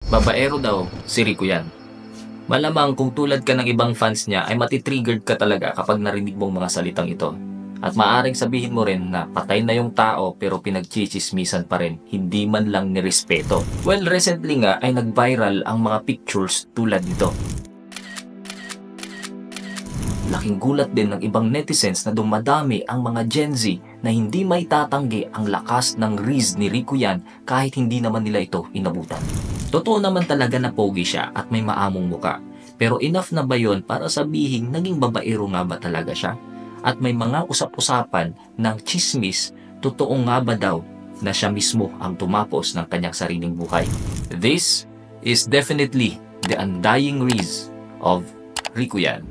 Babaero daw si Rico yan. Malamang kung tulad ka ng ibang fans niya ay matitriggered ka talaga kapag narinig mong mga salitang ito. At maaring sabihin mo rin na patay na yung tao pero pinagchichismisan pa rin, hindi man lang nirespeto. Well, recently nga ay nag-viral ang mga pictures tulad nito. Laking gulat din ng ibang netizens na dumadami ang mga Gen Z na hindi may tatanggi ang lakas ng riz ni Rico yan kahit hindi naman nila ito inabutan. Totoo naman talaga na pogi siya at may maamong muka. Pero enough na ba yon para sabihin naging babaero nga ba talaga siya? At may mga usap-usapan ng chismis, totoo nga ba daw na siya mismo ang tumapos ng kanyang sariling buhay? This is definitely the undying riz of Rico Yan.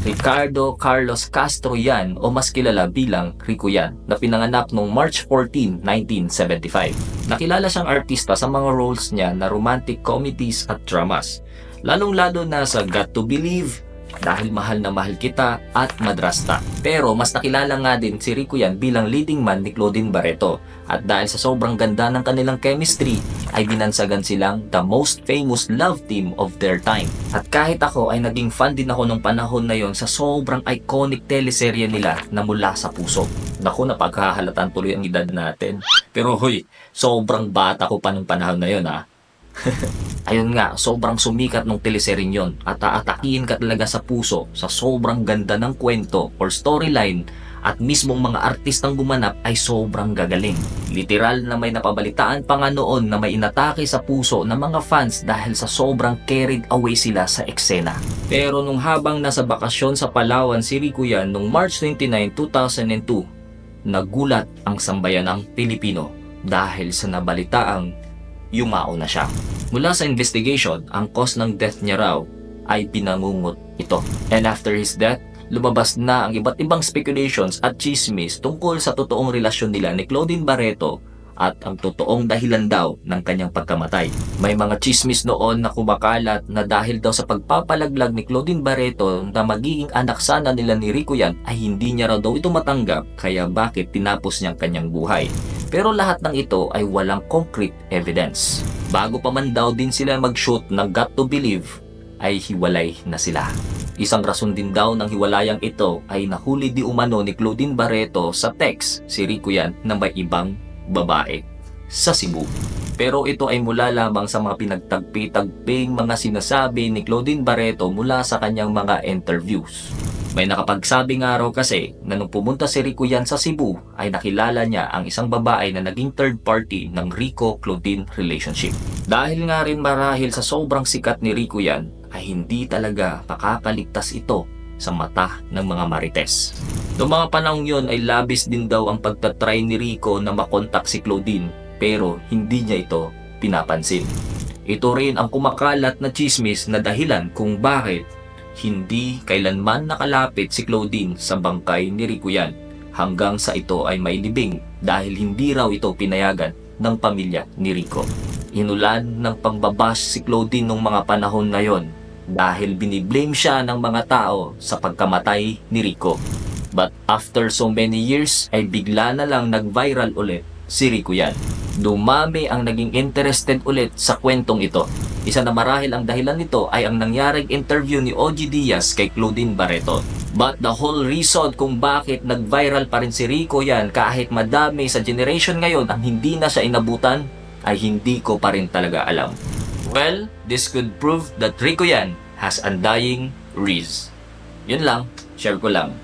Ricardo Carlos Castro yan o mas kilala bilang Rico Yan na pinanganak noong March 14, 1975. Nakilala siyang artista sa mga roles niya na romantic comedies at dramas. Lalong-lalo na sa Got to Believe, Dahil Mahal na Mahal Kita at Madrasta. Pero mas nakilala nga din si Rico Yan bilang leading man ni Claudine Barreto. At dahil sa sobrang ganda ng kanilang chemistry, ay binansagan silang the most famous love team of their time. At kahit ako ay naging fan din ako nung panahon na yon sa sobrang iconic teleserye nila na Mula sa Puso. Naku, napaghahalatan tuloy ang edad natin. Pero hoy, sobrang bata ko pa nung panahon na yon ha. Ayun nga, sobrang sumikat nung teleserye yon at aatakihin ka talaga sa puso sa sobrang ganda ng kwento or storyline at mismong mga artistang gumanap ay sobrang gagaling. Literal na may napabalitaan pa nga noon na may inatake sa puso ng mga fans dahil sa sobrang carried away sila sa eksena. Pero nung habang nasa bakasyon sa Palawan si Rico Yan noong March 29, 2002, nagulat ang sambayanang Pilipino dahil sa nabalitaang yumao na siya. Mula sa investigation, ang cause ng death niya raw ay pinangungot ito. And after his death, lumabas na ang iba't ibang speculations at chismis tungkol sa totoong relasyon nila ni Claudine Barreto at ang totoong dahilan daw ng kanyang pagkamatay. May mga chismis noon na kumakalat na dahil daw sa pagpapalaglag ni Claudine Barreto na magiging anak sana nila ni Rico Yan ay hindi niya raw daw ito matanggap kaya bakit tinapos niyang kanyang buhay. Pero lahat ng ito ay walang concrete evidence. Bago pa man daw din sila mag-shoot ng Got to Believe, ay hiwalay na sila. Isang rason din daw ng hiwalayang ito ay nahuli di umano ni Claudine Barreto sa text si Rico Yan na may ibang babae sa Cebu. Pero ito ay mula lamang sa mga pinagtagpi-tagping mga sinasabi ni Claudine Barreto mula sa kanyang mga interviews. May nakapagsabi nga raw kasi na nung pumunta si Rico Yan sa Cebu ay nakilala niya ang isang babae na naging third party ng Rico-Claudine relationship. Dahil nga rin marahil sa sobrang sikat ni Rico Yan ay hindi talaga makakaligtas ito sa mata ng mga marites. Noong mga panahon yon ay labis din daw ang pagtatry ni Rico na makontak si Claudine pero hindi niya ito pinapansin. Ito rin ang kumakalat na chismis na dahilan kung bakit hindi kailanman nakalapit si Claudine sa bangkay ni Rico Yan hanggang sa ito ay mailibing dahil hindi raw ito pinayagan ng pamilya ni Rico. Inulan ng pangbabash si Claudine nung mga panahon na yon dahil biniblame siya ng mga tao sa pagkamatay ni Rico. But after so many years ay bigla na lang nag-viral ulit si Rico Yan. Dumami ang naging interested ulit sa kwentong ito. Isa na marahil ang dahilan nito ay ang nangyaring interview ni OG Diaz kay Claudine Barreto. But the whole reason kung bakit nag-viral pa rin si Rico Yan kahit madami sa generation ngayon ang hindi na siya inabutan ay hindi ko pa rin talaga alam. Well, this could prove that Rico Yan has undying riz. Yun lang, share ko lang.